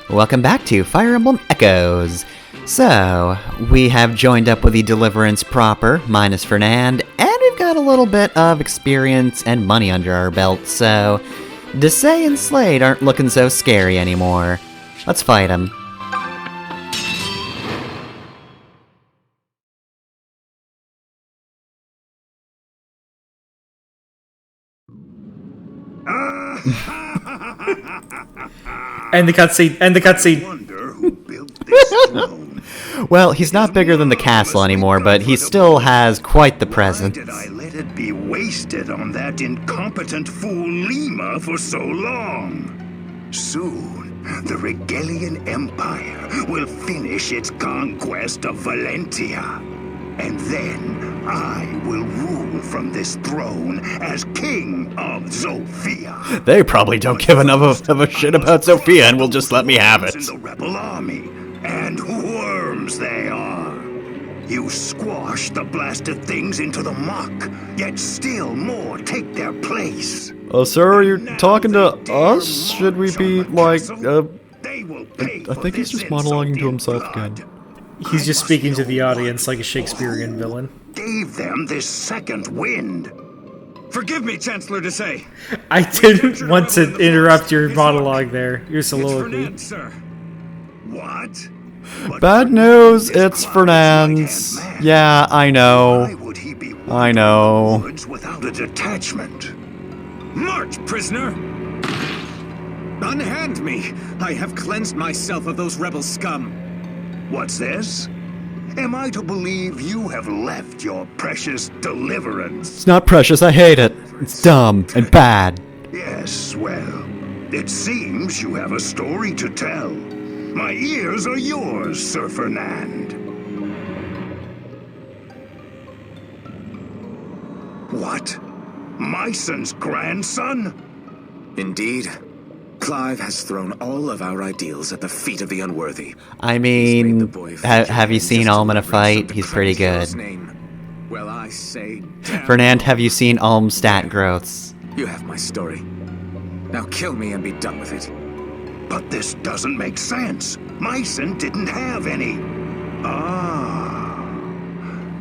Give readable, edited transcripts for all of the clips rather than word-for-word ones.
Welcome back to Fire Emblem Echoes. So, we have joined up with the Deliverance proper, minus Fernand, and we've got a little bit of experience and money under our belt, so Desay and Slade aren't looking so scary anymore. Let's fight them. End the cutscene. End the cutscene. Well, he's not bigger than the castle anymore, but he still has quite the presence. Why did I let it be wasted on that incompetent fool Lima for so long? Soon, the Regalian Empire will finish its conquest of Valentia. And then I will rule from this throne as King of Zofia. They probably don't give enough of a shit about Zofia and will just let me have it. In the rebel army, and worms they are. You squash the blasted things into the muck, yet still more take their place. Sir, are you talking to us? Should we be like, I think he's just monologuing to himself again. He's just speaking to the audience like a Shakespearean villain. Gave them this second wind. Forgive me, Chancellor Desay. I didn't want to interrupt your monologue there. Your soliloquy. It's Fernand, sir. What? Bad news, it's Fernand's. Yeah, I know. Why would he be I know. woods without a detachment? March, prisoner! Unhand me! I have cleansed myself of those rebel scum. What's this? Am I to believe you have left your precious deliverance? It's not precious, I hate it. It's dumb and bad. Yes, well, it seems you have a story to tell. My ears are yours, Sir Fernand. What? Myson's grandson? Indeed. Clive has thrown all of our ideals at the feet of the unworthy. I mean, have you seen Alm in a fight? He's pretty good. Well, I say, Fernand, have you seen Alm's stat growths? you have my story. Now kill me and be done with it. But this doesn't make sense. Myson didn't have any. Ah.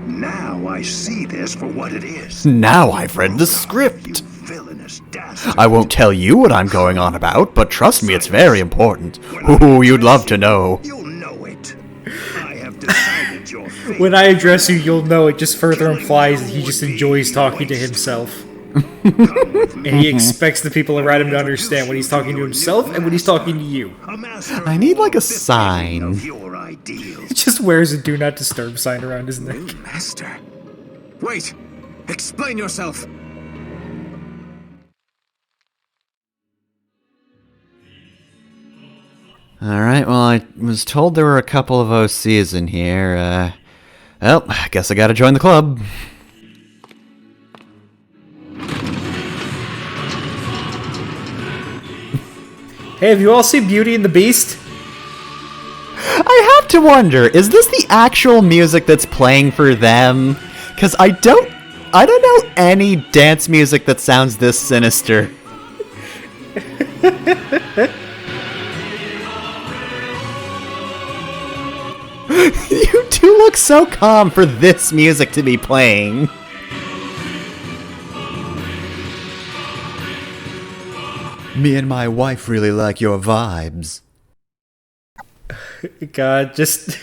Now I see this for what it is. Now I've read the script. You villainous dastard. I won't tell you what I'm going on about, but trust me, it's very important. Ooh, you'd love to know. You'll know it. I have decided your fate. When I address you, you'll know it just further implies that he just enjoys talking to himself. And he expects the people around him to understand when he's talking to himself and when he's talking to you. I need like a sign. He just wears a do not disturb sign around his neck. Master. Wait! Explain yourself! Alright, well, I was told there were a couple of OCs in here. Well, I guess I gotta join the club. Hey, have you all seen Beauty and the Beast? I have to wonder, is this the actual music that's playing for them? Because I don't know any dance music that sounds this sinister. You two look so calm for this music to be playing. Me and my wife really like your vibes. God, just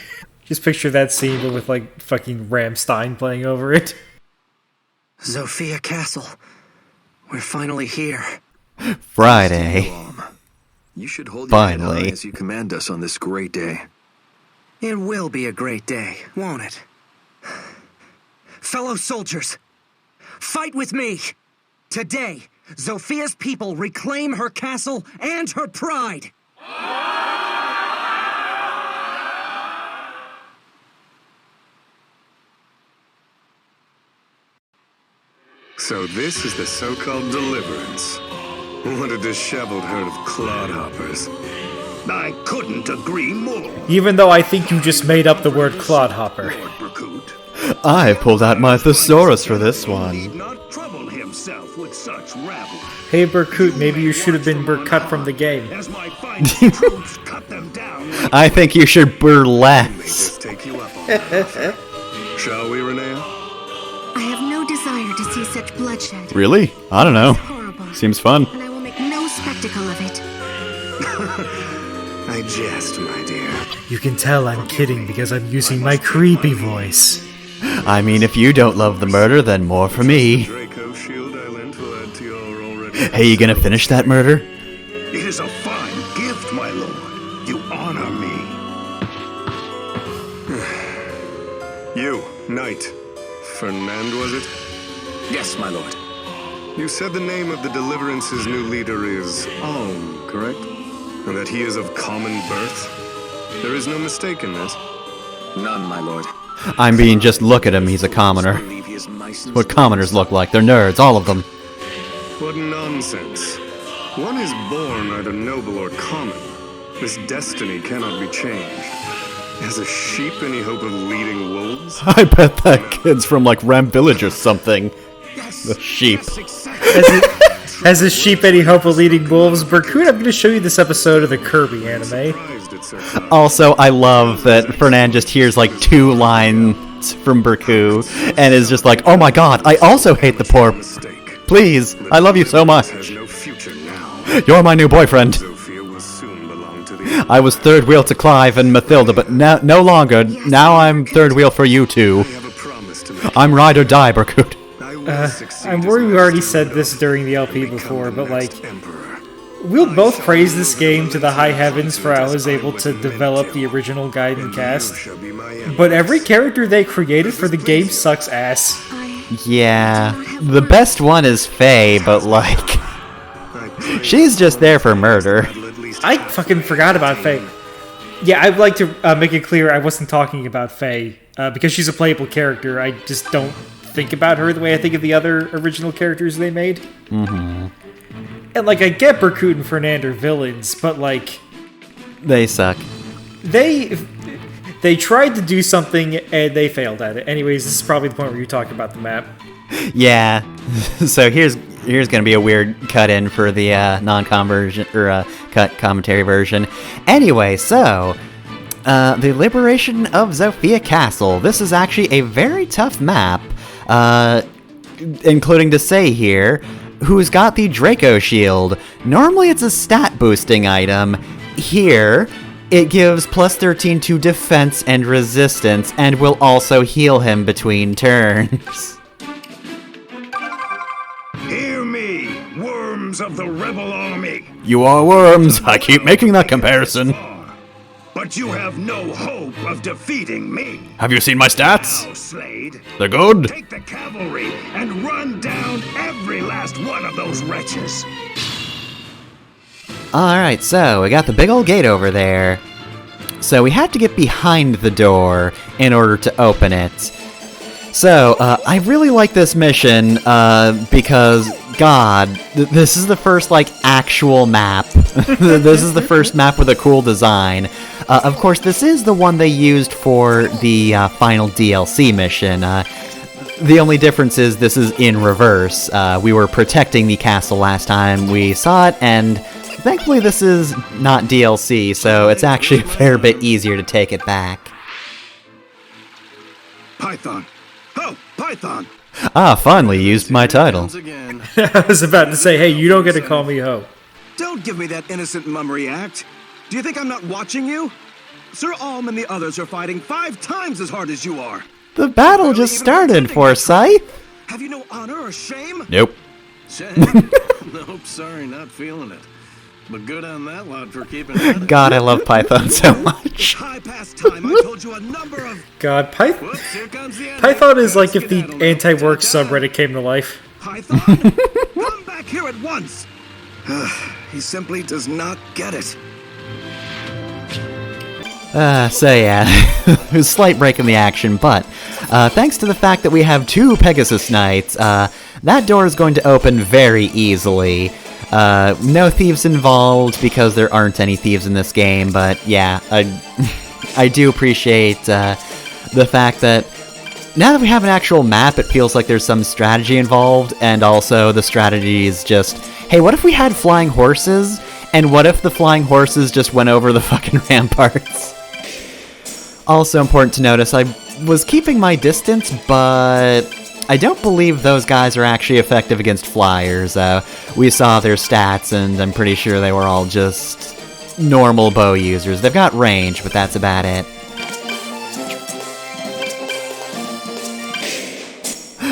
picture that scene, but with like fucking Rammstein playing over it. Zofia Castle. We're finally here. Friday. You should hold Finally. your head high as you command us on this great day. It will be a great day, won't it? Fellow soldiers, fight with me! Today, Zofia's people reclaim her castle and her pride! So this is the so-called deliverance. What a disheveled herd of clodhoppers. I couldn't agree more. Even though I think you just made up the word clodhopper. Lord Berkut. I pulled out my thesaurus for this Need one. not trouble himself. himself with such rabble. Hey, Berkut, maybe you should have been cut from the game. As my finest troops cut them down. I think you should burlesque. Just take you up on that. Shall we, Renea? I have no desire to see such bloodshed. Really? I don't know. Horrible. Seems fun. And I will make no spectacle of it. I jest, my dear. You can tell I'm kidding because I'm using my creepy voice. I mean, if you don't love the murder, then more for me. Draco shield I lent will add to your already... Hey, you gonna finish that murder? It is a fine gift, my lord. You honor me. You, Knight. Fernand, was it? Yes, my lord. You said the name of the Deliverance's new leader is Alm, correct? And that he is of common birth? There is no mistake in this. None, my lord. I mean, just look at him, he's a commoner. I believe he is Myson's What commoners look like, they're nerds, all of them. What nonsense. One is born either noble or common. This destiny cannot be changed. Has a sheep any hope of leading wolves? I bet that kid's from, like, Ram Village or something. The sheep. Has a sheep any hope of leading wolves? Berkut, I'm going to show you this episode of the Kirby anime. Surprised at such Also, I love that Fernand just hears, like, 2 lines from Berku, and is just like, oh my god, I also hate the poor... mistake. Please, I love you so much. Has no future now. You're my new boyfriend. Zofia will soon belong to the... I was third wheel to Clive and Mathilda, but no longer. Now I'm third wheel for you two. I have a promise to make. I'm ride or die, Berkut. I will succeed I'm as worried we my already son. said this during the LP Become before, the but next like, emperor. we'll both praise this game to the high heavens for how I was able to develop the original Gaiden You cast. shall be my emperor. But every character they created for the game sucks ass. Yeah, the best one is Faye, but like, I pray she's just there for murder. that'll at least I fucking forgot about Faye. Yeah, I'd like to make it clear I wasn't talking about Faye. Because she's a playable character, I just don't think about her the way I think of the other original characters they made. Mm-hmm. And like, I get Berkut and Fernand are villains, but like, They suck. they tried to do something and they failed at it. Anyways, this is probably the point where you talk about the map. Yeah. So here's gonna be a weird cut in for the non-com version or cut commentary version. Anyway, so the liberation of Zofia Castle. This is actually a very tough map, including to say here, who's got the Draco shield. Normally it's a stat boosting item. Here, it gives plus 13 to defense and resistance, and will also heal him between turns. Hear me, worms of the rebel army. You are worms. I keep making that comparison. But you have no hope of defeating me. Have you seen my stats? Now, Slade, They're good. take the cavalry and run down every last one of those wretches. Alright, so we got the big old gate over there. So we have to get behind the door in order to open it. So, I really like this mission, because, God, this is the first, like, actual map. This is the first map with a cool design. Of course, this is the one they used for the final DLC mission. The only difference is this is in reverse. We were protecting the castle last time we saw it, and thankfully this is not DLC, so it's actually a fair bit easier to take it back. Python. Oh, Python. Ah, finally used my title. Once again. I was about to say, hey, you don't get to call me Ho. Don't give me that innocent mummery act. Do you think I'm not watching you? Sir Alm and the others are fighting 5 times as hard as you are. The battle just started, Forsyth. Have you no honor or shame? Nope. Shame. Nope, sorry, not feeling it. But good on that lot for keeping at it. God, I love Python so much. High past time I told you a number of... God, Whoops, here comes the enemy. Python is like if the Skedaddle. anti-work Check out. subreddit came to life. Python, come back here at once. He simply does not get it. So yeah, it was a slight break in the action, but thanks to the fact that we have 2 Pegasus Knights, that door is going to open very easily. No thieves involved, because there aren't any thieves in this game, but yeah, I do appreciate the fact that now that we have an actual map, it feels like there's some strategy involved, and also the strategy is just, hey, what if we had flying horses? And what if the flying horses just went over the fucking ramparts? Also important to notice, I was keeping my distance, but I don't believe those guys are actually effective against flyers. We saw their stats, and I'm pretty sure they were all just normal bow users. They've got range, but that's about it.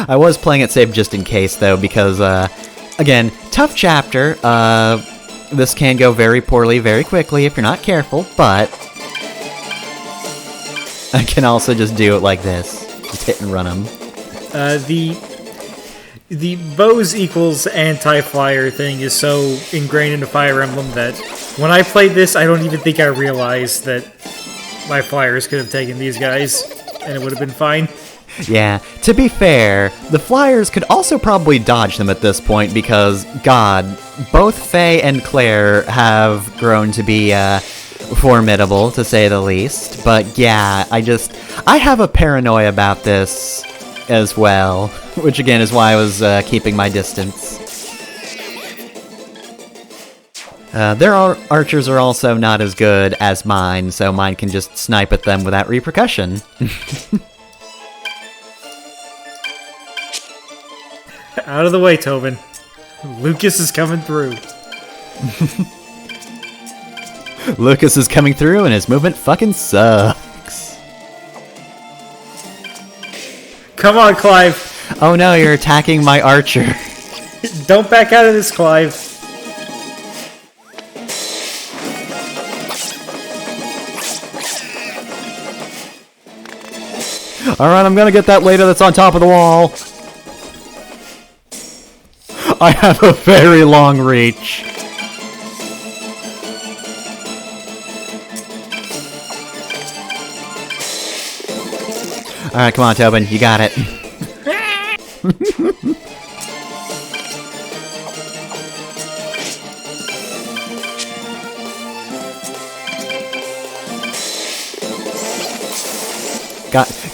I was playing it safe just in case, though, because, again, tough chapter. This can go very poorly very quickly if you're not careful, but I can also just do it like this. Just hit and run them. The bows equals anti-flyer thing is so ingrained into Fire Emblem that when I played this, I don't even think I realized that my flyers could have taken these guys, and it would have been fine. Yeah, to be fair, the flyers could also probably dodge them at this point because, God, both Faye and Claire have grown to be, formidable, to say the least. But yeah, I have a paranoia about this as well, which again is why I was keeping my distance. Their archers are also not as good as mine, so mine can just snipe at them without repercussion. Out of the way, Tobin. Lucas is coming through. Lucas is coming through and his movement fucking sucks. Come on, Clive. Oh no, you're attacking my archer. Don't back out of this, Clive. Alright, I'm gonna get that later that's on top of the wall. I have a very long reach. Alright, come on, Tobin, you got it.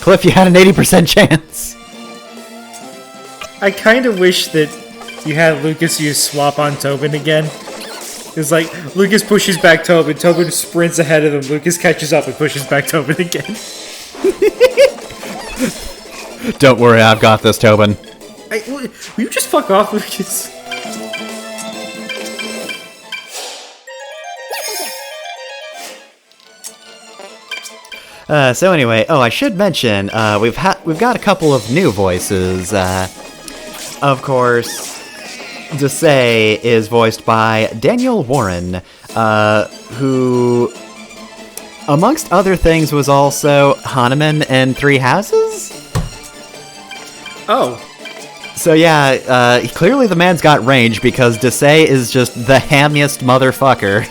Cliff, you had an 80% chance. I kind of wish that you had Lucas use swap on Tobin again. It's like, Lucas pushes back Tobin, Tobin sprints ahead of him, Lucas catches up and pushes back Tobin again. Don't worry, I've got this, Tobin. Will you just fuck off, Lucas? So anyway, I should mention, we've got a couple of new voices. Of course, Desai is voiced by Daniel Warren, who, amongst other things, was also Hanuman in Three Houses? Oh. So yeah, clearly the man's got range because Desai is just the hammiest motherfucker.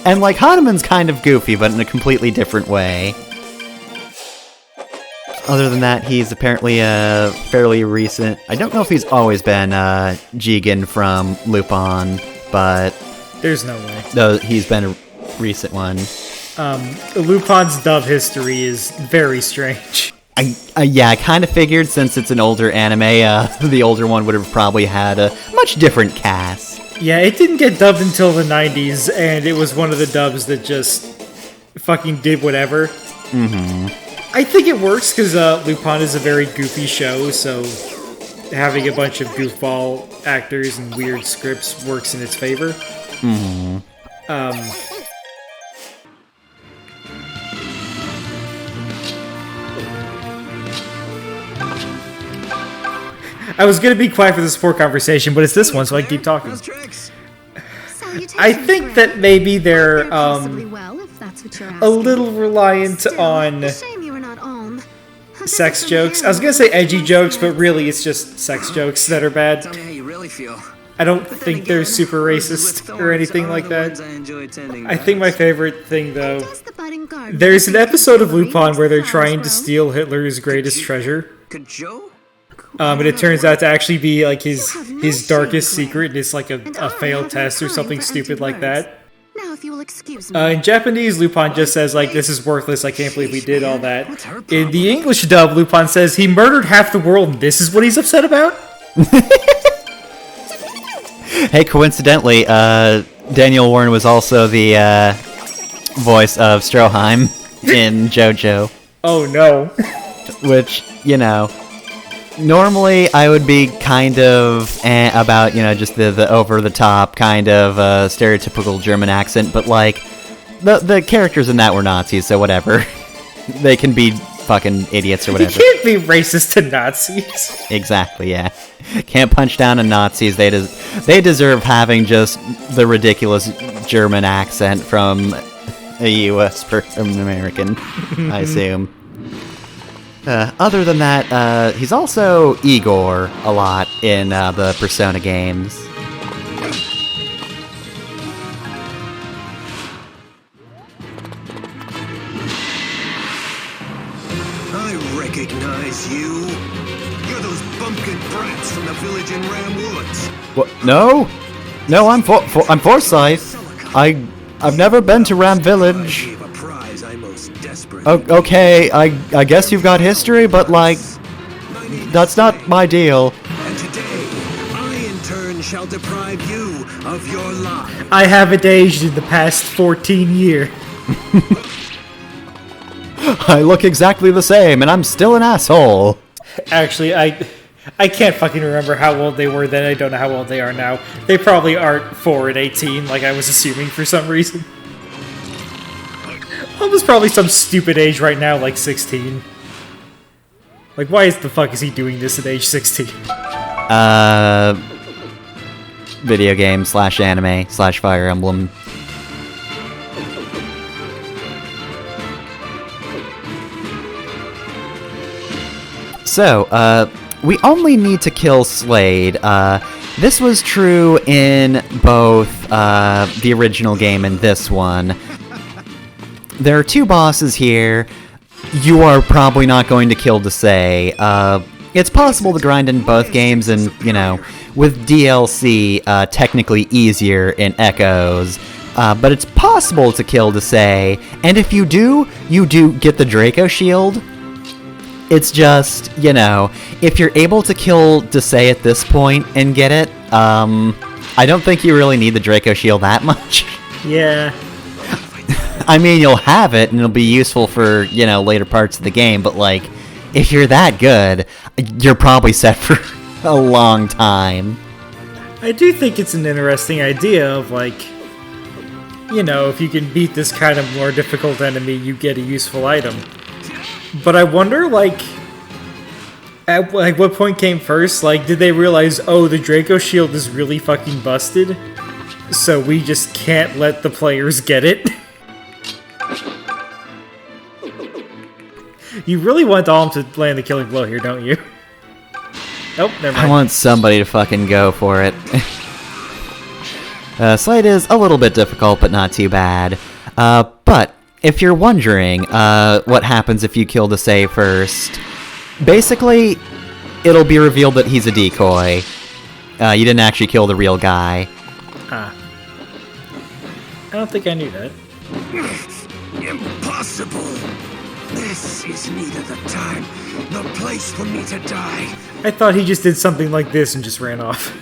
And like, Hanuman's kind of goofy, but in a completely different way. Other than that, he's apparently a fairly recent... I don't know if he's always been Jigen from Lupin, but... There's no way. No, he's been a recent one. Lupin's dub history is very strange. Yeah, I kind of figured since it's an older anime, the older one would have probably had a much different cast. Yeah, it didn't get dubbed until the 90s, and it was one of the dubs that just fucking did whatever. Mm-hmm. I think it works because Lupin is a very goofy show, so having a bunch of goofball actors and weird scripts works in its favor. Mm-hmm. I was gonna be quiet for the support conversation, but it's this one, so I can keep talking. I think that maybe they're a little reliant on sex jokes. I was gonna say edgy jokes, but really it's just sex jokes that are bad. Tell me how you really feel. I don't think they're super racist or anything like that. I think my favorite thing, though, there's an episode of Lupin where they're trying to steal Hitler's greatest treasure. And it turns out to actually be like his darkest secret, and it's like a failed test or something stupid like that. if you'll excuse me. In Japanese, Lupin just says, like, this is worthless, I can't believe we did all that. In the English dub, Lupin says he murdered half the world and this is what he's upset about? Hey, coincidentally, Daniel Warren was also the voice of Stroheim in JoJo. Oh no. Which, you know, normally I would be kind of about, you know, just the over-the-top kind of stereotypical German accent, but, like, the characters in that were Nazis, so whatever. They can be fucking idiots or whatever. You can't be racist to Nazis. Exactly, yeah. Can't punch down on Nazis. They deserve having just the ridiculous German accent from a U.S. from an American, I assume. Other than that, he's also Igor a lot in the Persona games. I recognize you. You're those bumpkin brats from the village in Ram Woods. What? No, I'm I'm Forsyth. I've never been to Ram Village. Gave a prize I most desperately Okay, I guess you've got history, but like, that's not my deal. And today, I in turn shall deprive you of your life. I haven't aged in the past 14 years. I look exactly the same, and I'm still an asshole. Actually, I can't fucking remember how old they were then. I don't know how old they are now. They probably aren't 4 and 18, like I was assuming for some reason. Almost probably some stupid age right now, like 16. Like, why the fuck is he doing this at age 16? Video game / anime / Fire Emblem. So, we only need to kill Slade. This was true in both the original game and this one. There are 2 bosses here. You are probably not going to kill Desai. It's possible to grind in both games, and, you know, with DLC, technically easier in Echoes. But it's possible to kill Desai, and if you do get the Draco Shield. It's just, you know, if you're able to kill Desai at this point and get it, I don't think you really need the Draco Shield that much. Yeah. I mean, you'll have it, and it'll be useful for, you know, later parts of the game, but, like, if you're that good, you're probably set for a long time. I do think it's an interesting idea of, like, you know, if you can beat this kind of more difficult enemy, you get a useful item. But I wonder, like, at what point came first? Like, did they realize, oh, the Draco Shield is really fucking busted, so we just can't let the players get it? You really want Alm to land the killing blow here, don't you? Nope, never mind. I want somebody to fucking go for it. Slade is a little bit difficult, but not too bad. But if you're wondering what happens if you kill Desai first, basically, it'll be revealed that he's a decoy. You didn't actually kill the real guy. Ah. I don't think I knew that. Impossible. This is neither the time nor place for me to die. I thought he just did something like this and just ran off.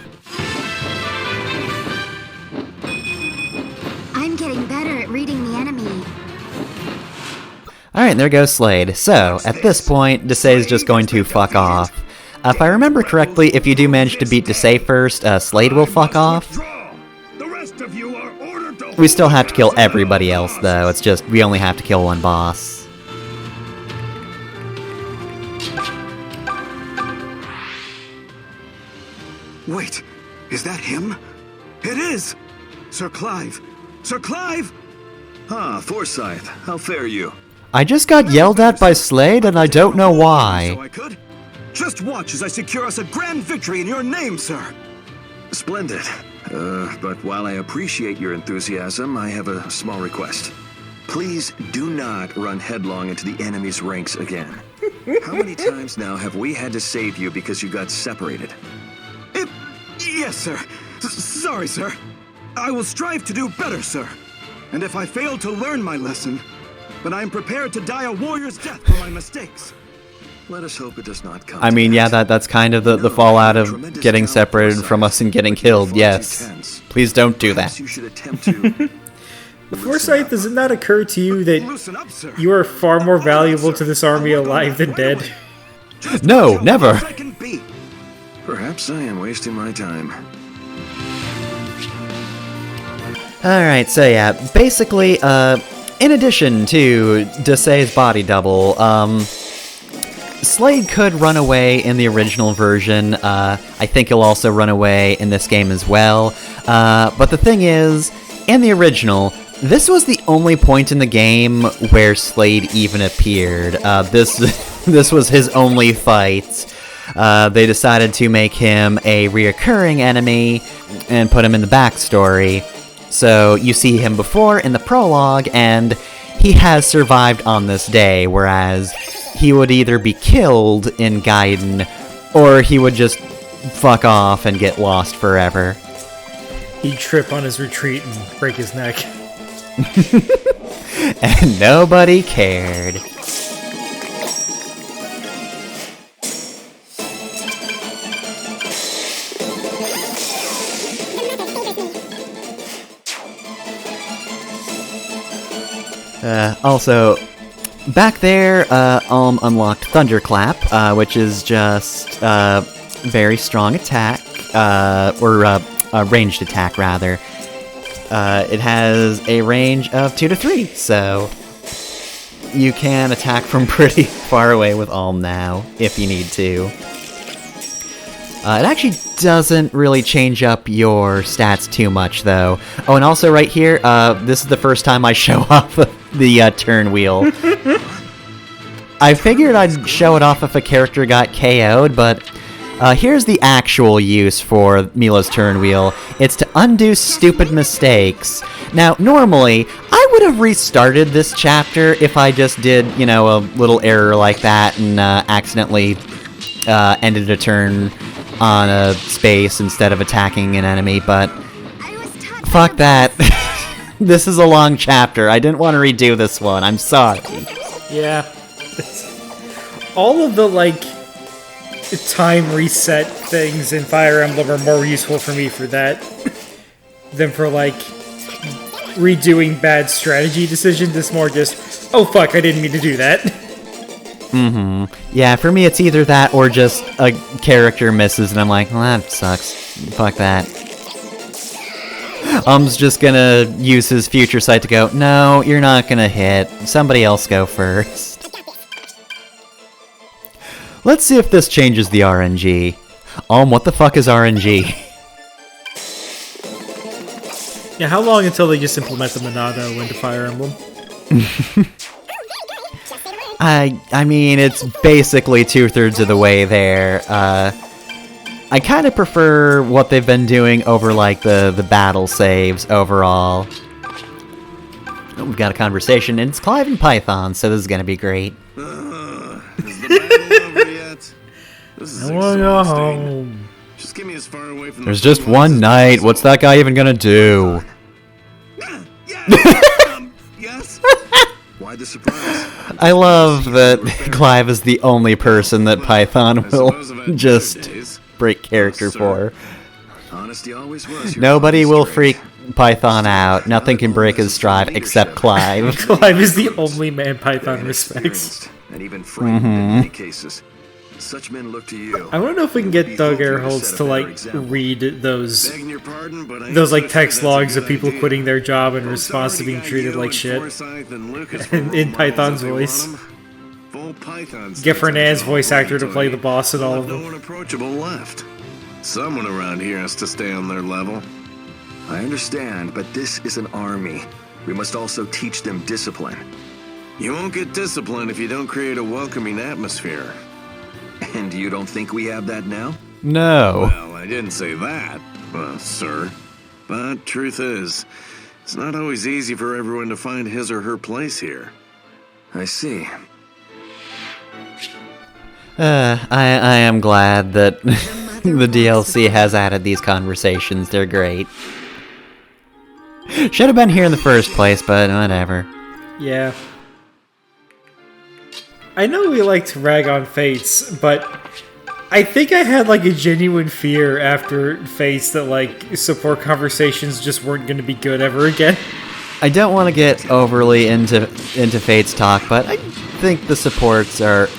I'm getting better at reading the enemy. Alright, there goes Slade. So, at this point, Desai is just going to fuck off. If I remember correctly, if you do manage to beat Desai first, Slade will fuck off. We still have to kill everybody else, though. It's just, we only have to kill one boss. Wait, is that him? It is! Sir Clive! Sir Clive! Ah, Forsyth, how fare you? I just got yelled at by Slade, and I don't know why. So I could. Just watch as I secure us a grand victory in your name, sir! Splendid. But while I appreciate your enthusiasm, I have a small request. Please do not run headlong into the enemy's ranks again. How many times now have we had to save you because you got separated? Yes, sir. Sorry, sir. I will strive to do better, sir. And if I fail to learn my lesson, then I am prepared to die a warrior's death for my mistakes. Let us hope it does not come. I mean, yeah, that's kind of the fallout of getting separated from us and getting killed, yes. Please don't do that. You should attempt to. Forsyth, does it not occur to you that you are far more valuable to this army alive than dead? No, never. Perhaps I am wasting my time. Alright, so yeah, basically, in addition to Desai's body double, Slade could run away in the original version. I think he'll also run away in this game as well. But the thing is, in the original, this was the only point in the game where Slade even appeared. This was his only fight. They decided to make him a reoccurring enemy and put him in the backstory. So you see him before in the prologue, and he has survived on this day, whereas he would either be killed in Gaiden, or he would just fuck off and get lost forever. He'd trip on his retreat and break his neck. And nobody cared. Also, back there, Alm unlocked Thunderclap, which is just very strong attack, or ranged attack, rather. It has a range of 2 to 3, so you can attack from pretty far away with Alm now, if you need to. It actually doesn't really change up your stats too much, though. Oh, and also right here, this is the first time I show off the turn wheel. I figured I'd show it off if a character got KO'd, but here's the actual use for Mila's turn wheel. It's to undo stupid mistakes. Now, normally, I would have restarted this chapter if I just did, you know, a little error like that and accidentally ended a turn on a space instead of attacking an enemy, but fuck that. This is a long chapter. I didn't want to redo this one. I'm sorry. Yeah. All of the, like, time reset things in Fire Emblem are more useful for me for that than for, like, redoing bad strategy decisions. It's more just, oh fuck, I didn't mean to do that. Mm-hmm. Yeah, for me it's either that or just a character misses and I'm like, well, that sucks. Fuck that. Um's just gonna use his future sight to go, no, you're not gonna hit. Somebody else go first. Let's see if this changes the RNG. What the fuck is RNG? Yeah, how long until they just implement the Monado into Fire Emblem? I mean, it's basically 2/3 of the way there. I kind of prefer what they've been doing over, like, the battle saves overall. Oh, we've got a conversation, and it's Clive and Python, so this is gonna be great. Is the battle over yet? This is I wanna go exhausting. home. Just get me as far away from There's the just one night. What's that guy even gonna do? Yes. Why the surprise? I love that Clive is the only person that Python will just break character for. Honesty always was your Nobody will strength. freak Python out. Nothing can break his stride except Clive. Clive is the only man Python respects. And even frightened in many cases. Such men look to you. I want to know if we can get Doug Airholtz to, like, read those, Begging your pardon, but I like, insist text that's a logs good of people idea. quitting their job in Folks response to already being got treated you like and shit. Forsyth and Lucas In for role Python's models if they voice. want 'em. Full Python's Get that's Fernand's all voice actor to wait play till the boss in they'll all have of them. No one approachable left. Someone around here has to stay on their level. I understand, but this is an army. We must also teach them discipline. You won't get discipline if you don't create a welcoming atmosphere. And you don't think we have that now? No. Well, I didn't say that, sir. But truth is, it's not always easy for everyone to find his or her place here. I see. I am glad that the DLC has added these conversations. They're great. Should have been here in the first place, but whatever. Yeah. I know we like to rag on Fates, but I think I had like a genuine fear after Fates that like support conversations just weren't going to be good ever again. I don't want to get overly into Fates talk, but I think the supports are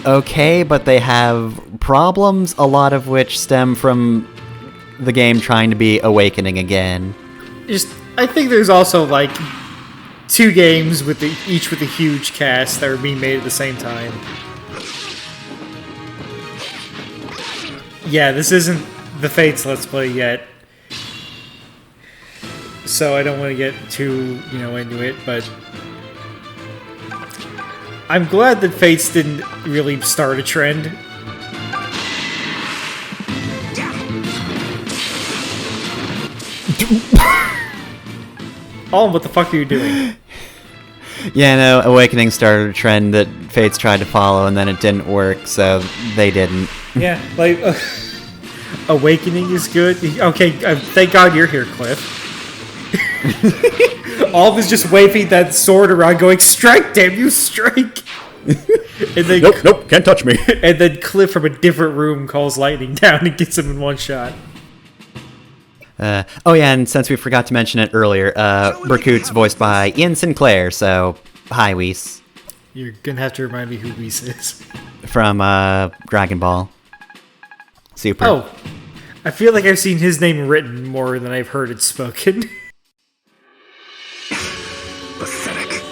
okay, but they have problems, a lot of which stem from the game trying to be Awakening again. I think there's also like 2 games with each with a huge cast that are being made at the same time. Yeah, this isn't the Fates Let's Play yet, so I don't want to get too, into it, but I'm glad that Fates didn't really start a trend. Oh, what the fuck are you doing? Yeah, no, Awakening started a trend that Fates tried to follow, and then it didn't work, so they didn't. Yeah, like, Awakening is good. Okay, thank God you're here, Cliff. Alv is just waving that sword around, going, "Strike, damn you, strike!" And then, Nope, can't touch me. And then Cliff from a different room calls lightning down and gets him in one shot. Oh yeah, and since we forgot to mention it earlier, Berkut's voiced by Ian Sinclair, so hi, Whis. You're gonna have to remind me who Whis is. From Dragon Ball Super. Oh, I feel like I've seen his name written more than I've heard it spoken. Pathetic.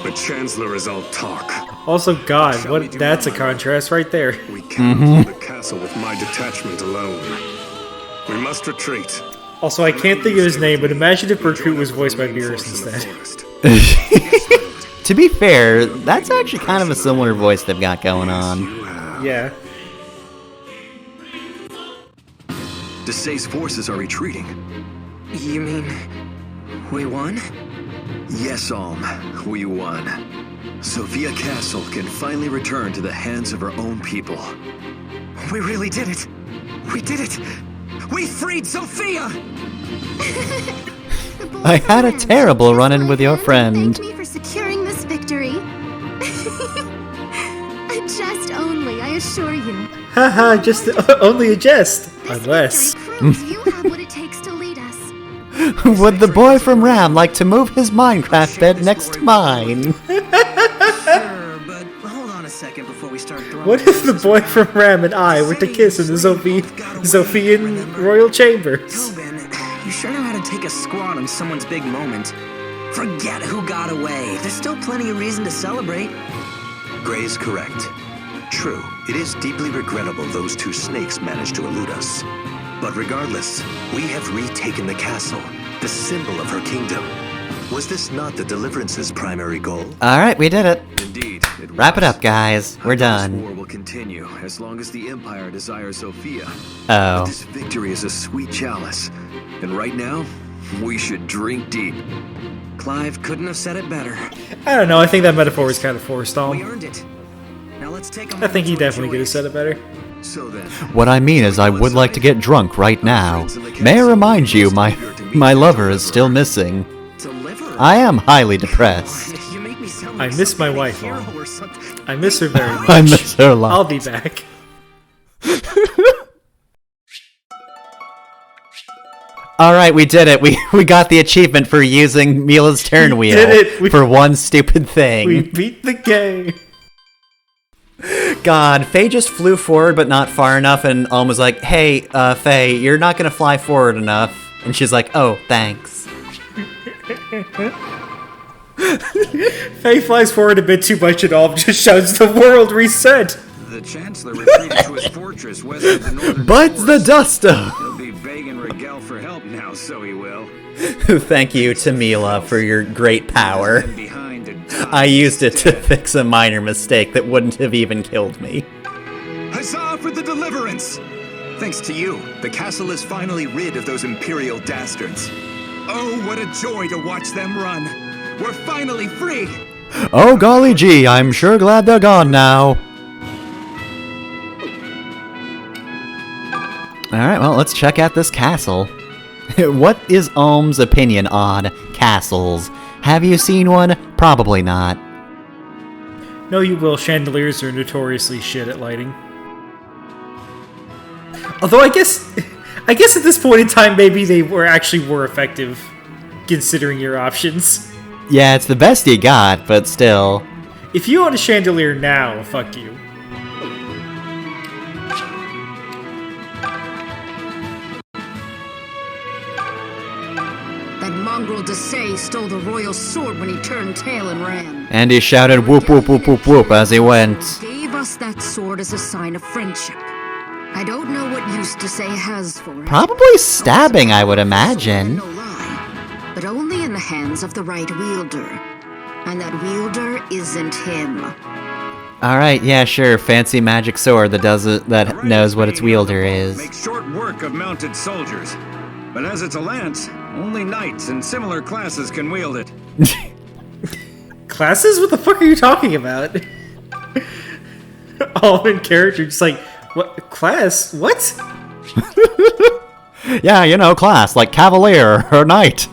The Chancellor is all talk. Also, God, that's a contrast right there. We can't hold the castle with my detachment alone. We must retreat. Also, I can't think of his name, but imagine if Berkut was voiced by Beerus instead. To be fair, that's actually kind of a similar voice they've got going on. Yeah. Desai's forces are retreating. You mean we won? Yes, Alm, we won. Zofia Castle can finally return to the hands of our own people. We really did it. We did it. We freed Zofia! I had a terrible run-in with your friend. Thank me for securing this victory. A jest only, I assure you. Haha, just only a jest. Unless. This victory proves you have what it takes to lead us. Would the boy from Ram like to move his Minecraft bed next to mine? Sure, but hold on a second before we start throwing... What if the boy from Ram and I were to kiss in the Zofian royal chambers? Tobin, you sure know how to take a squat on someone's big moment. Forget who got away. There's still plenty of reason to celebrate. Gray is correct. True, it is deeply regrettable those 2 snakes managed to elude us. But regardless, we have retaken the castle, the symbol of her kingdom. Was this not the Deliverance's primary goal? Alright, we did it. Indeed, it was. Wrap it up, guys. We're done. This war will continue as long as the Empire desires Zofia. Oh. This victory is a sweet chalice, and right now, we should drink deep. Clive couldn't have said it better. I don't know, I think that metaphor was kind of forced on. We earned it. Now let's take a I think he moment to definitely could have said it better. So then, What I mean is I would like to get drunk right now. May I remind you, my lover is still missing. Deliver. I am highly depressed. You make me sound I like miss some my big wife, hero Mom. or something. I miss her very much. I miss her a lot. I'll be back. Alright, we did it. We got the achievement for using Mila's turn wheel did it. for one stupid thing. We beat the game. God, Faye just flew forward but not far enough, and Alm was like, "Hey, Faye, you're not gonna fly forward enough." And she's like, "Oh, thanks." Faye flies forward a bit too much and all just shouts, "The world reset!" The Chancellor retreated to his fortress west of the northern Buds the forest. Dusto! He'll be begging Rigel for help now, so he will. Thank you to Mila for your great power. Been behind and I used it to fix a minor mistake that wouldn't have even killed me. huzzah for the Deliverance! Thanks to you, the castle is finally rid of those Imperial dastards. Oh, what a joy to watch them run! We're finally free! Oh golly gee, I'm sure glad they're gone now. Alright, well, let's check out this castle. What is Alm's opinion on castles. Have you seen one? Probably not. No, you will. Chandeliers are notoriously shit at lighting. Although I guess at this point in time, maybe they were effective, considering your options. Yeah, it's the best you got, but still. If you own a chandelier now, fuck you. That mongrel Desai stole the royal sword when he turned tail and ran. And he shouted whoop whoop whoop whoop whoop as he went. Gave us that sword as a sign of friendship. I don't know what use Desai has for it. Probably stabbing, I would imagine. No lie, but only in the hands of the right wielder. And that wielder isn't him. Alright, yeah, sure. Fancy magic sword that knows what its wielder is. Make short work of mounted soldiers. But as it's a lance, only knights and similar classes can wield it. Classes? What the fuck are you talking about? All in character, just like, what? Class? What? Yeah, you know, class, like cavalier or knight.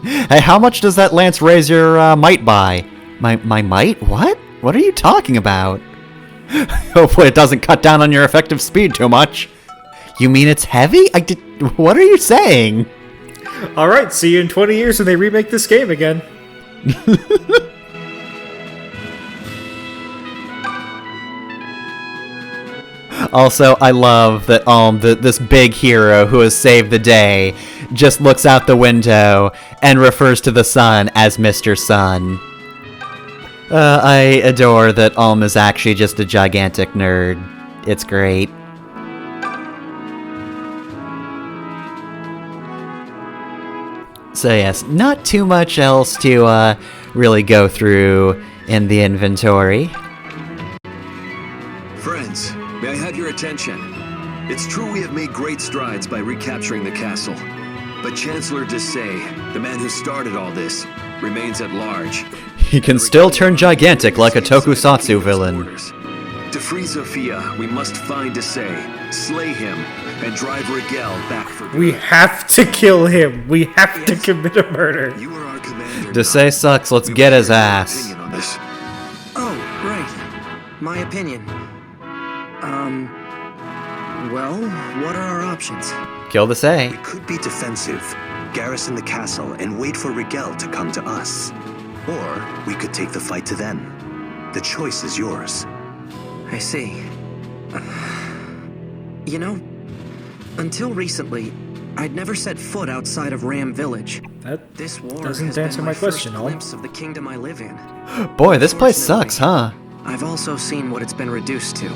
Hey, how much does that lance raise your might by? My might? What? What are you talking about? Hopefully it doesn't cut down on your effective speed too much. You mean it's heavy? What are you saying? Alright, see you in 20 years when they remake this game again. Also, I love that this big hero who has saved the day just looks out the window and refers to the sun as Mr. Sun. I adore that is actually just a gigantic nerd. It's great. So yes, not too much else to really go through in the inventory. Friends, may I have your attention? It's true we have made great strides by recapturing the castle. But Chancellor Desai, the man who started all this, remains at large. He can still turn gigantic like a tokusatsu villain. To free Zofia, we must find Desai, slay him, and drive Rigel back for good. We have to kill him. We have to commit a murder. You are our commander. Desai sucks, let's get his ass. Oh, right. My opinion. Well, what are our options? Kill Desai. We could be defensive, garrison the castle, and wait for Rigel to come to us. Or we could take the fight to them. The choice is yours. I see. You know, until recently, I'd never set foot outside of Ram Village. This war doesn't has answer been my my question, first Al. glimpse of the kingdom I live in. Boy, this place sucks, huh? I've also seen what it's been reduced to.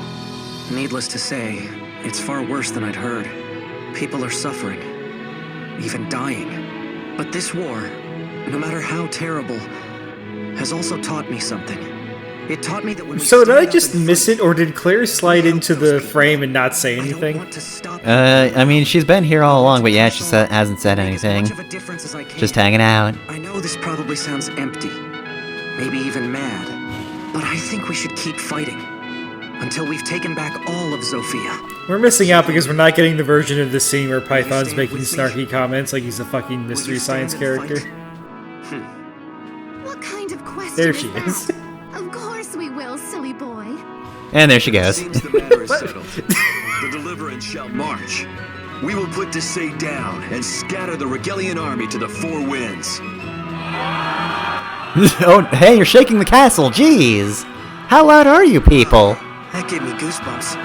Needless to say, it's far worse than I'd heard. People are suffering, even dying. But this war, no matter how terrible, has also taught me something. It taught me that when we So did I stand up just and miss fight, it, or did Claire slide into the frame and not say anything? I mean, she's been here all along, but yeah, she hasn't said anything. Just hanging out. I know this probably sounds empty, maybe even mad, but I think we should keep fighting until we've taken back all of Zofia. We're missing out because we're not getting the version of the scene where Python's making snarky comments like he's a fucking Mystery Science character. What kind of question There she is. Of course we will, silly boy. And there she goes. Seems the matter is settled. The deliverance shall march. We will put Desai down and scatter the Rigelian army to the four winds. Oh, hey, you're shaking the castle, jeez! How loud are you people? That gave me goosebumps.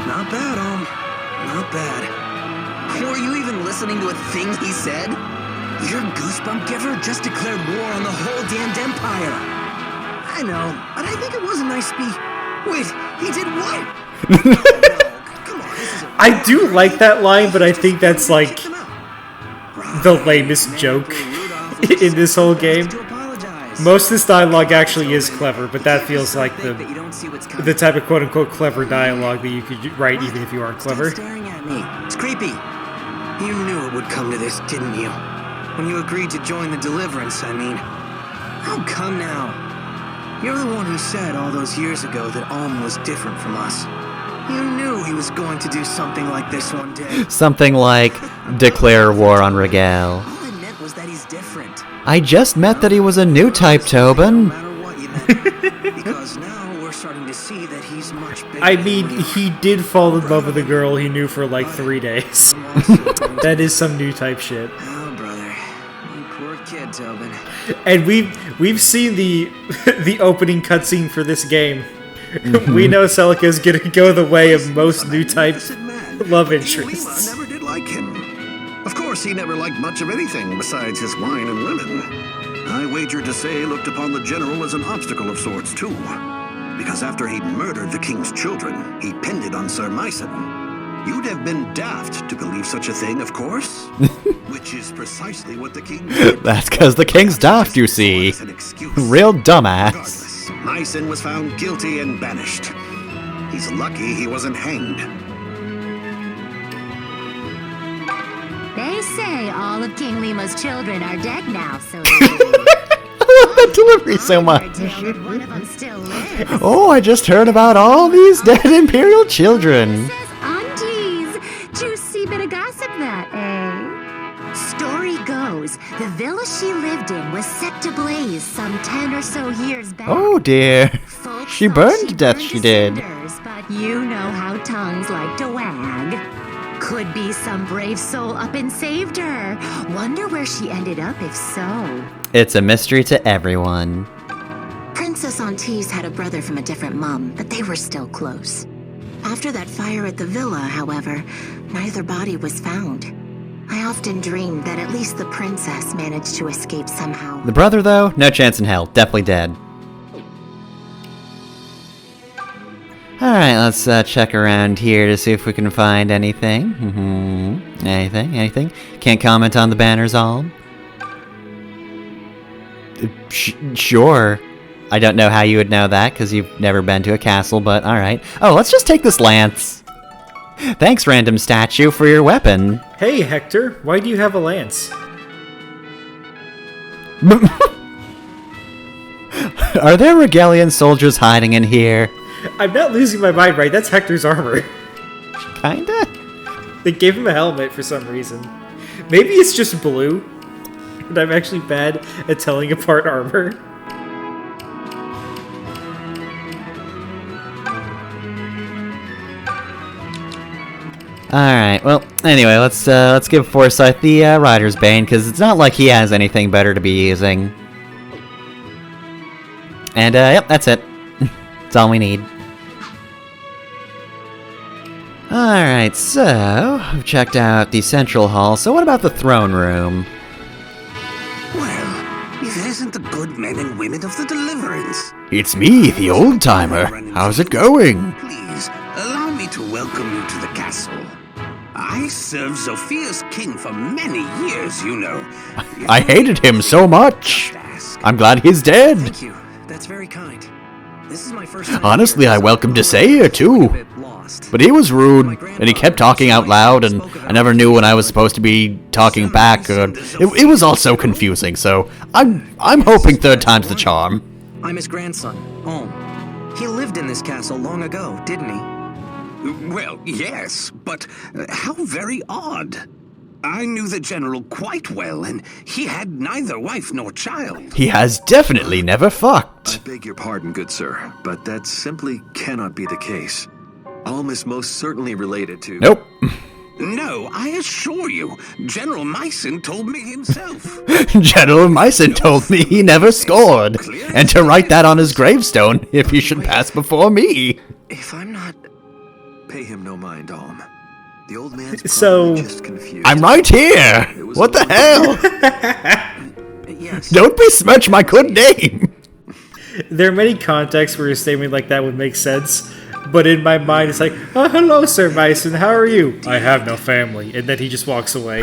Not bad, not bad. Were you even listening to a thing he said? Your goosebump giver just declared war on the whole damned empire. I know, but I think it was a nice speech. Wait, he did what? Come on, this is I do like that line, but I think that's like the lamest joke in this whole game. Most of this dialogue actually is clever, but that feels like the type of quote-unquote clever dialogue that you could write even if you aren't clever. staring at me. It's creepy. You knew it would come to this, didn't you? When you agreed to join the Deliverance, I mean. How come now? You're the one who said all those years ago that Alm was different from us. You knew he was going to do something like this one day. Something like declare war on Rigel. All I meant was that he's different. I just meant that he was a new type, Tobin. No matter what, you know. Because now we're starting to see that he's much bigger. I mean, he did fall in love with a girl he knew for like 3 days. That is some new type shit. Oh, brother. You poor kid, Tobin. And we've seen the the opening cutscene for this game. We know Celica's gonna go the way of most new type love interests. Never did like him. Of course, he never liked much of anything besides his wine and women. I wager to say he looked upon the general as an obstacle of sorts, too. Because after he'd murdered the king's children, he pinned it on Sir Myson. You'd have been daft to believe such a thing, of course. Which is precisely what the king did. That's because the king's daft, you see. Real dumbass. Regardless, Myson was found guilty and banished. He's lucky he wasn't hanged. They say all of King Lima's children are dead now, so I love that delivery so much. one of them still lives. Oh, I just heard about all these dead Imperial children. Aunties, juicy bit of gossip that, eh? Story goes, the villa she lived in was set to blaze some 10 or so years back. Oh dear. Folks She thought burned to death, burned she to did. cinders, but you know how tongues like to wag. Could be some brave soul up and saved her. Wonder where she ended up if so. It's a mystery to everyone. Princess Antise had a brother from a different mom, but they were still close. After that fire at the villa, however, neither body was found. I often dreamed that at least the princess managed to escape somehow. The brother, though, no chance in hell. Definitely dead. Alright, let's check around here to see if we can find anything. Anything? Can't comment on the banners all? Sure. I don't know how you would know that, because you've never been to a castle, but alright. Oh, let's just take this lance. Thanks, random statue, for your weapon. Hey, Hector, why do you have a lance? Are there Regalian soldiers hiding in here? I'm not losing my mind, right? That's Hector's armor. Kinda? They gave him a helmet for some reason. Maybe it's just blue, and I'm actually bad at telling apart armor. Alright, well, anyway, let's give Forsyth the Rider's Bane, because it's not like he has anything better to be using. And, yep, that's it. That's all we need. Alright, so, we've checked out the central hall, so what about the throne room? Well, if it isn't the good men and women of the Deliverance. It's me, the old-timer. How's it going? Please, allow me to welcome you to the castle. I served Zofia's king for many years, you know. I hated him so much. I'm glad he's dead. Thank you. That's very kind. This is my first time. Honestly, I welcomed Desea too. But he was rude, and he kept talking out loud, and I never knew when I was supposed to be talking back. It was all so confusing, so I'm hoping third time's the charm. I'm his grandson, Olm. He lived in this castle long ago, didn't he? Well, yes, but how very odd. I knew the general quite well, and he had neither wife nor child. He has definitely never fucked. I beg your pardon, good sir, but that simply cannot be the case. Alm is most certainly related to... Nope. No, I assure you, General Myson told me himself. General Myson told me he never scored, and to write that on his gravestone if he should pass before me. If I'm not... Pay him no mind, Alm. The old man's So, just confused. I'm right here. What the hell? Yes. Don't besmirch my good name. There are many contexts where a statement like that would make sense, but in my mind it's like, oh, hello, Sir Myson, how are you? I have no family. And then he just walks away.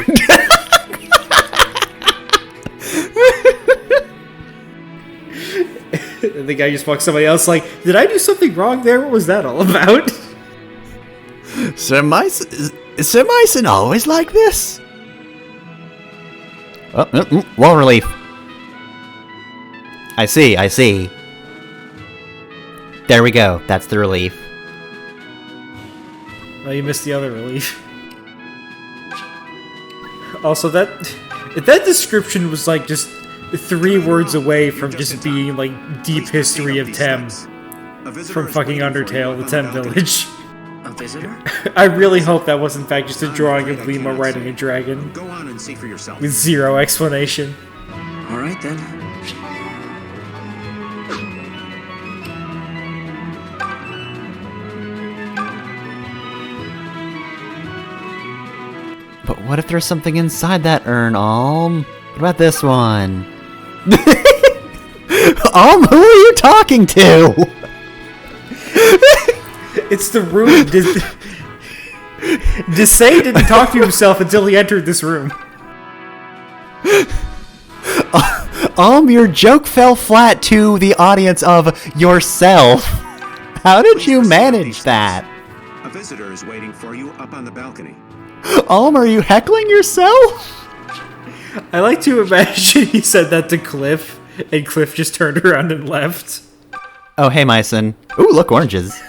And the guy just walks somebody else like, did I do something wrong there? What was that all about? Sir Myson always like this? Oh, wall relief. I see. There we go. That's the relief. Oh, you missed the other relief. Also, that description was like just 3 words away from just being like deep history of Tem from fucking Undertale, the Tem Village. A visitor? I really hope that was in fact just a drawing of Lima riding a dragon. Go on and see for yourself. With 0 explanation. All right then. But what if there's something inside that urn, Alm? What about this one? Alm, who are you talking to? It's the room. Desai didn't talk to himself until he entered this room. Your joke fell flat to the audience of yourself. How did you manage that? A visitor is waiting for you up on the balcony. Are you heckling yourself? I like to imagine he said that to Cliff, and Cliff just turned around and left. Oh, hey, Myson. Ooh, look, oranges.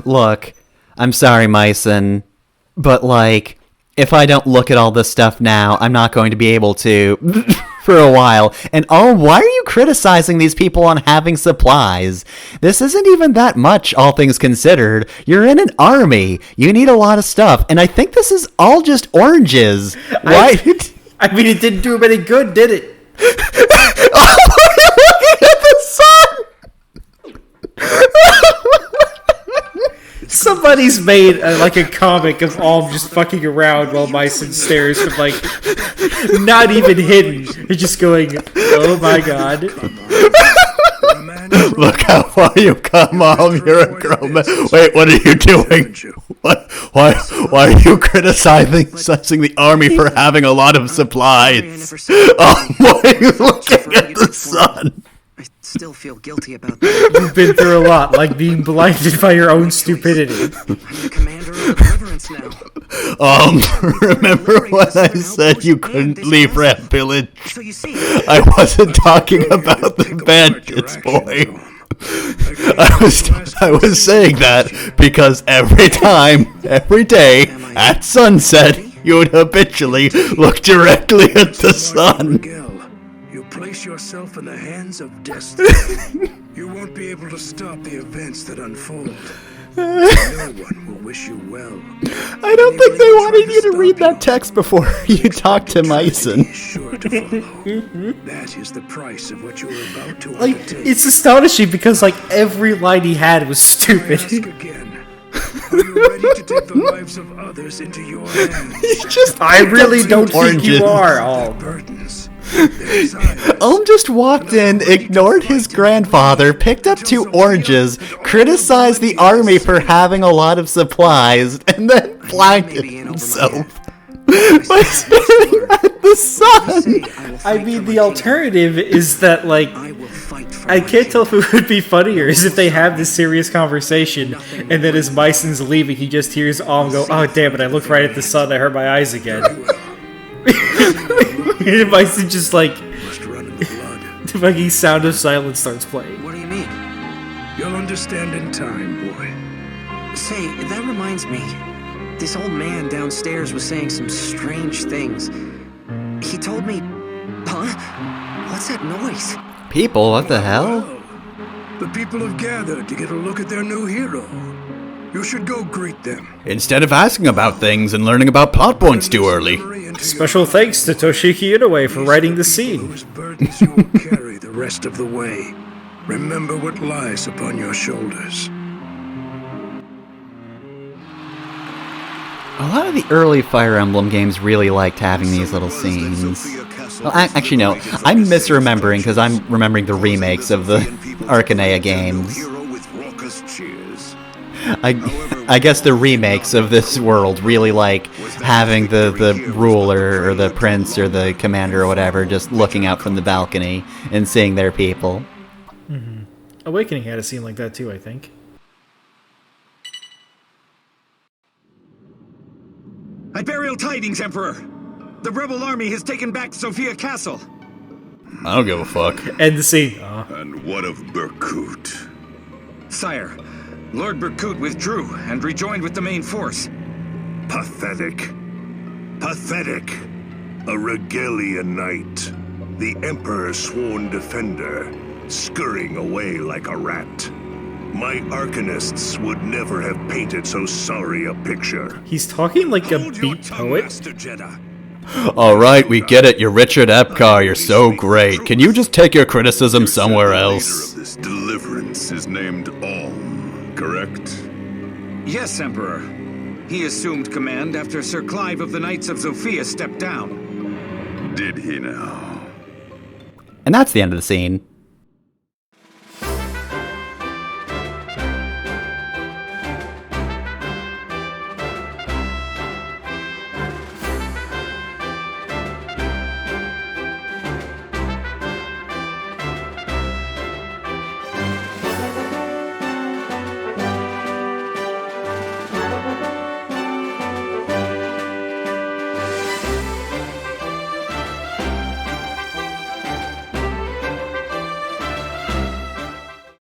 Look, I'm sorry, Myson, but, like, if I don't look at all this stuff now, I'm not going to be able to for a while. And why are you criticizing these people on having supplies? This isn't even that much, all things considered. You're in an army. You need a lot of stuff. And I think this is all just oranges. Why? I mean, it didn't do him any good, did it? Oh, looking at the sun! Somebody's made like a comic of Alm just fucking around while Myson stares from like not even hidden. They're just going, oh my god. Look how far you've come, Alm. You're a grown man. Wait, what are you doing? What? Why are you criticizing the army for having a lot of supplies? Why are you looking at the sun? I still feel guilty about that. You've been through a lot, like being blinded by your own stupidity. I'm the commander of Deliverance now. Remember when I said you couldn't leave Red Village? So you see, I wasn't talking about the bandits, boy. I was saying that because every day, at sunset, you would habitually look directly at the sun. You place yourself in the hands of destiny. You won't be able to stop the events that unfold. No one will wish you well. I don't think they wanted you to read that text before you talk to Myson. Sure to follow. That is the price of what you are about to Like, undertake. it's astonishing because like every line he had was I stupid. ask again. Are you ready to take the lives of others into your hands? I really don't think oranges. you are, Alm. Burdens. Their desires. Alm just walked in, ignored his grandfather, picked up 2 oranges, criticized the army for having a lot of supplies, and then blinded himself by staring at the sun. I mean, the alternative is that, like, I can't tell if it would be funnier is if they have this serious conversation, and then as Myson's leaving, he just hears Alm go, oh, damn it, I looked right at the sun, I hurt my eyes again. And Myson just, like, the fucking Sound of Silence starts playing. what do you mean? You'll understand in time, boy. Say, that reminds me. This old man downstairs was saying some strange things. He told me... Huh? What's that noise? People, what the hell? The people have gathered to get a look at their new hero. You should go greet them. Instead of asking about things and learning about plot points too early. Special thanks to Toshiki Inoue for writing the scene. Those burdens you will carry the rest of the way. Remember what lies upon your shoulders. A lot of the early Fire Emblem games really liked having these little scenes. Well, actually, no. I'm misremembering because I'm remembering the remakes of the Arcanea games. I guess the remakes of this world really like having the ruler or the prince or the commander or whatever just looking out from the balcony and seeing their people. Mm-hmm. Awakening had a scene like that too, I think. Iberial tidings, Emperor! The rebel army has taken back Zofia Castle! I don't give a fuck. End the scene. And what of Berkut? Sire, Lord Berkut withdrew and rejoined with the main force. Pathetic. Pathetic. A Regalian knight. The Emperor's sworn defender, scurrying away like a rat. My arcanists would never have painted so sorry a picture. He's talking like a Hold your beat tongue, poet. Master Jedi. Alright, we get it. You're Richard Epcar. You're so great. Can you just take your criticism somewhere The else? leader of this deliverance is named Alm, correct? Yes, Emperor. He assumed command after Sir Clive of the Knights of Zofia stepped down. Did he now? And that's the end of the scene.